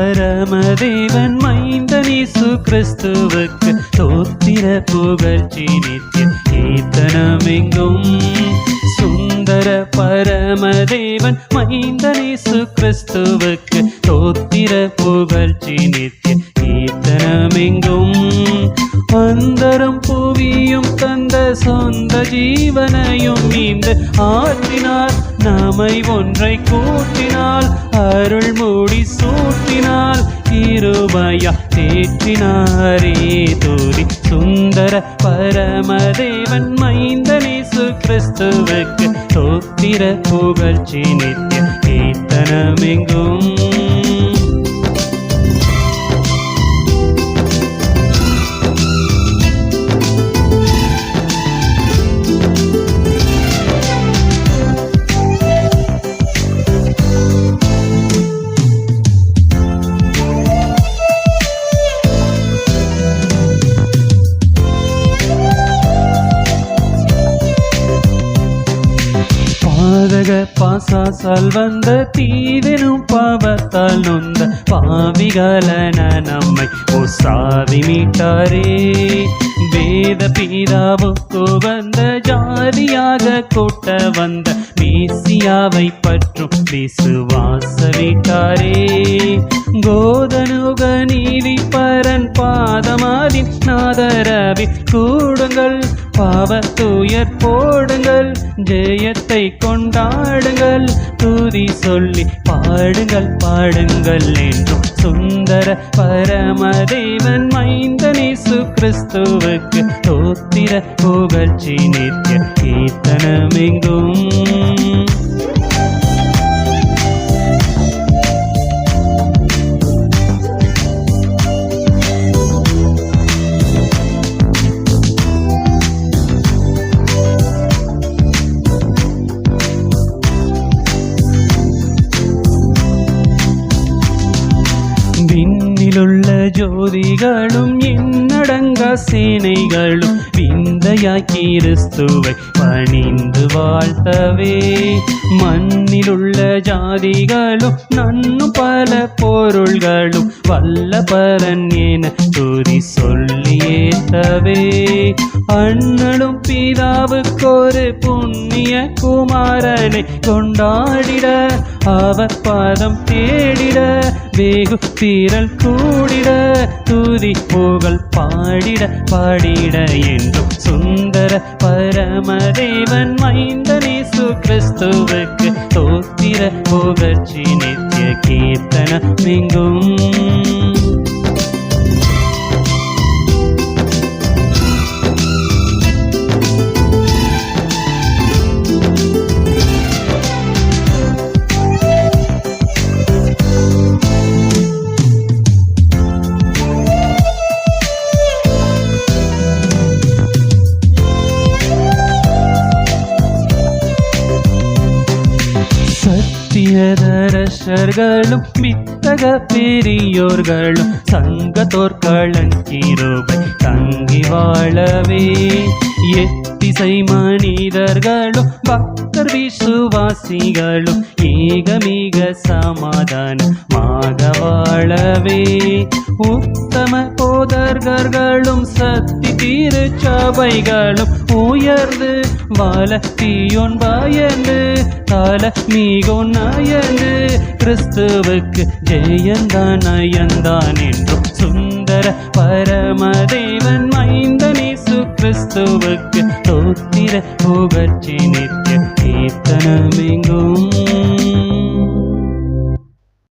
பரமதேவன் மைந்தன் இயேசு கிறிஸ்துவுக்கு தோத்திர புகழ்ச்சி நித்திய கீர்த்தனமெங்கும். சுந்தர பரமதேவன் மைந்தன் இயேசு கிறிஸ்துவுக்கு தோத்திர புகழ்ச்சி நித்திய கீர்த்தனமெங்கும். அந்தரம் புவியும் தந்த சொந்த ஜீவனையும் நீந்து ஆற்றினார், நம்மை ஒன்றை கூட்டினால், அருள் மூடி சூட்டினால், கிருபையா தேற்றினாரே துதி. சுந்தர பரமதேவன் மைந்தன் இயேசு கிறிஸ்துவுக்கு தோத்திர புகழ்ச்சி நித்திய கீர்த்தனமெங்கும். பாசாசால் வந்த தீவெனும் பாவத்தால் நொந்த பாவிகளன நம்மை ஒசாவி மீட்டாரே. வேத பிதாவுக்கு வந்த ஜாதியாக கூட்ட வந்த மேசியாவை பற்றும் விசுவாச வீட்டாரே. கோதனுக நீதி பரன் பாதமாதின் நாதரவி கூடுங்கள், பாவத்துயர் போடுங்கள், ஜெயத்தை கொண்டாடுங்கள், துதி சொல்லி பாடுங்கள் பாடுங்கள் என்றும். சுந்தர பரமதேவன் மைந்தன் இயேசு கிறிஸ்துவுக்கு தோத்திர புகழ்ச்சி நித்திய கீர்த்தனமெங்கும். விண்ணிலுள்ள ஜோதிகளும் எண்ணடங்கா சேனைகளும் விந்தையாய் கிறிஸ்துவை பணிந்து வாழ்த்தவே. மண்ணிலுள்ள ஜாதிகளும் நன்னும் பல பொருள்களும் வல்லபரன் என துதி சொல்லி ஏத்தவே. அண்ணலும் பிதாவுக்கொரு புண்ணிய குமாரனை கொண்டாடிட, அவர் பாதம் தேடிட, வேகு திரள் கூடிட, துதி புகழ் பாடிட பாடிட என்றும். சுந்தர பரமதேவன் மைந்தன் இயேசு கிறிஸ்துவுக்கு தோத்திர புகழ்ச்சி நித்திய கீர்த்தனமெங்கும். சத்தியதரசர்களும் வித்தக பெரியோர்களும் சங்கத்தோர்களின் கிருபை தங்கி வாழவே. எத்திசை மனிதர்களும் பக்தர் விசுவாசிகளும் ஏகமிக சமாதானமாக வாழவே. உத்தம போதகர்களும் சத்தி திருச்சபைகளும் உயர்ந்து வாழ தீயோன் பயந்து கால மீகோன் நயந்து, கிறிஸ்துவுக்கு ஜெயந்தான் நயந்தான் என்றும். சுந்தர பரமதேவன் மைந்தன் இயேசு கிறிஸ்துவுக்கு தோத்திர புகழ்ச்சி நித்திய கீர்த்தனமெங்கும்.